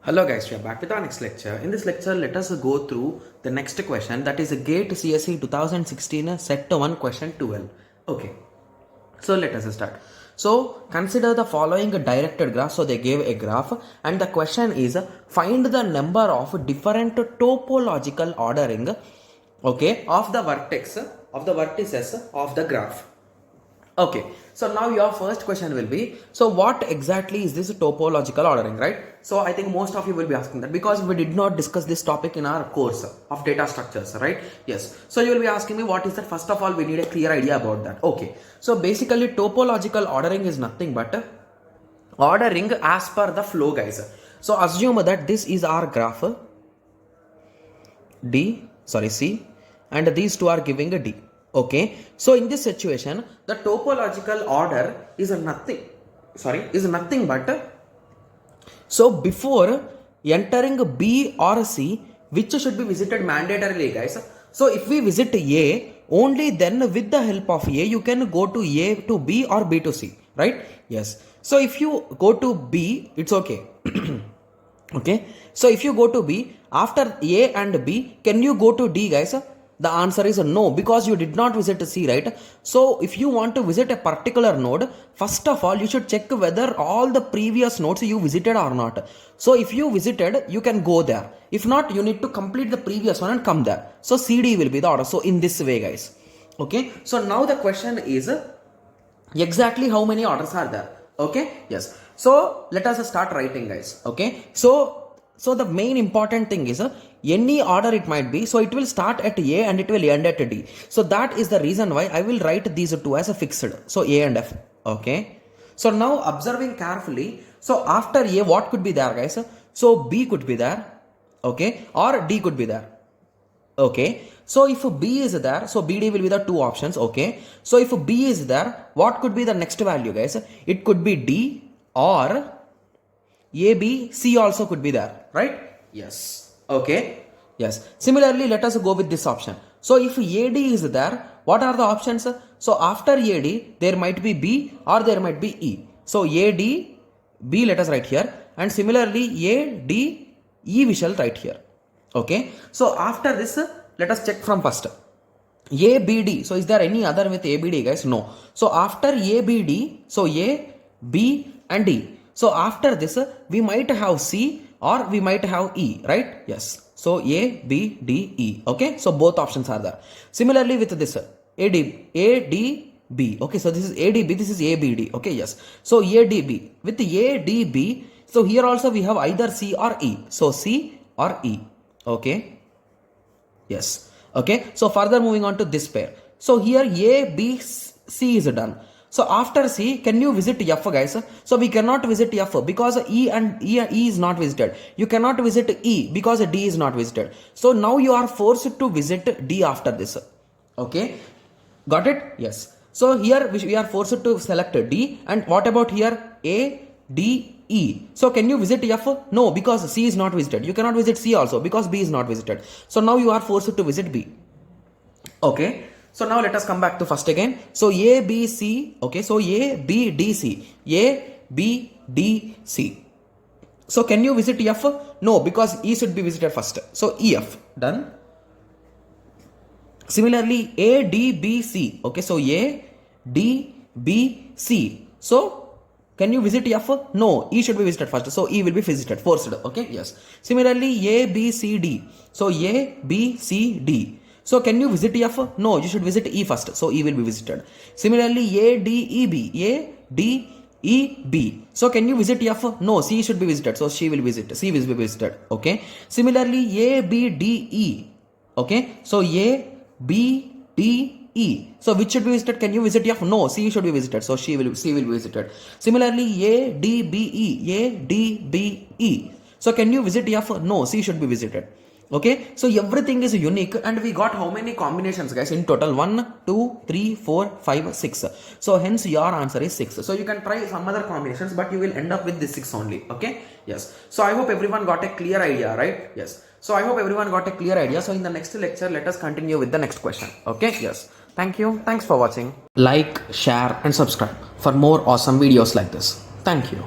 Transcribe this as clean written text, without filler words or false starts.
Hello guys, we are back with our next lecture. In this lecture, let us go through the next question, that is a GATE CSE 2016 set 1 question 12. Okay, so let us start. So consider the following directed graph. So they gave a graph and the question is find the number of different topological ordering, okay, of the vertices of the graph. Okay, so now your first question will be, so what exactly is this topological ordering, right? So I think most of you will be asking that because we did not discuss this topic in our course of data structures, right? Yes, so you will be asking me what is that. First of all, we need a clear idea about that. Okay, so basically topological ordering is nothing but ordering as per the flow, guys. So assume that this is our graph C, and these two are giving a D. Okay, so in this situation, the topological order is nothing but, so before entering B or C, which should be visited mandatorily, guys. So if we visit A, only then with the help of A, you can go to A to B or B to C, right? Yes. So if you go to B, it's okay. Okay. So if you go to B, after A and B, can you go to D, guys? The answer is no, because you did not visit C, right? So if you want to visit a particular node, first of all, you should check whether all the previous nodes you visited or not. So if you visited, you can go there. If not, you need to complete the previous one and come there. So CD will be the order. So in this way, guys. Okay. So now the question is exactly how many orders are there? Okay. Yes. So let us start writing, guys. Okay. So the main important thing is any order it might be. So it will start at A and it will end at D. So that is the reason why I will write these two as a fixed. So A and F. Okay. So now observing carefully. So after A, what could be there, guys? So B could be there. Okay. Or D could be there. Okay. So if B is there, so BD will be the two options. Okay. So if B is there, what could be the next value, guys? It could be D or A, B, C also could be there, right? Yes. Okay. Yes. Similarly, let us go with this option. So if AD is there, what are the options? So after AD, there might be B or there might be E. So AD, B let us write here, and similarly AD, E we shall write here. Okay. So after this, let us check from first. ABD. So is there any other with ABD, guys? No. So after ABD, so A, B and D. So after this, we might have C or we might have E, right? Yes. So A, B, D, E. Okay. So both options are there. Similarly with this ADB. Okay. So this is ADB. This is ABD. Okay. Yes. So ADB. With ADB, so here also we have either C or E. So C or E. Okay. Yes. Okay. So further moving on to this pair. So here A, B, C is done. So after C, can you visit F, guys? So we cannot visit F because E is not visited. You cannot visit E because D is not visited. So now you are forced to visit D after this. Okay. Got it? Yes. So here we are forced to select D. And what about here? A, D, E. So can you visit F? No, because C is not visited. You cannot visit C also because B is not visited. So now you are forced to visit B. Okay. So now let us come back to first again. So A, B, C. Okay. So A, B, D, C. A, B, D, C. So can you visit F? No, because E should be visited first. So EF. Done. Similarly, A, D, B, C. Okay. So A, D, B, C. So can you visit F? No, E should be visited first. So E will be visited, forced. Okay. Yes. Similarly, A, B, C, D. So A, B, C, D. So can you visit F? No, you should visit E first. So E will be visited. Similarly, A, D, E, B. A, D, E, B. So can you visit F? No, C should be visited. So C will visit. C will be visited. Okay. Similarly, A, B, D, E. Okay. So A, B, D, E. So which should be visited? Can you visit F? No, C should be visited. So C will be visited. Similarly, A, D, B, E. A, D, B, E. So can you visit F? No, C should be visited. Okay, so everything is unique and we got how many combinations, guys? In total 1, 2, 3, 4, 5, 6. So hence your answer is 6. So you can try some other combinations, but you will end up with this 6 only. Okay, yes. So I hope everyone got a clear idea, right? Yes. So I hope everyone got a clear idea. So in the next lecture, let us continue with the next question. Okay, yes. Thank you. Thanks for watching. Like, share and subscribe for more awesome videos like this. Thank you.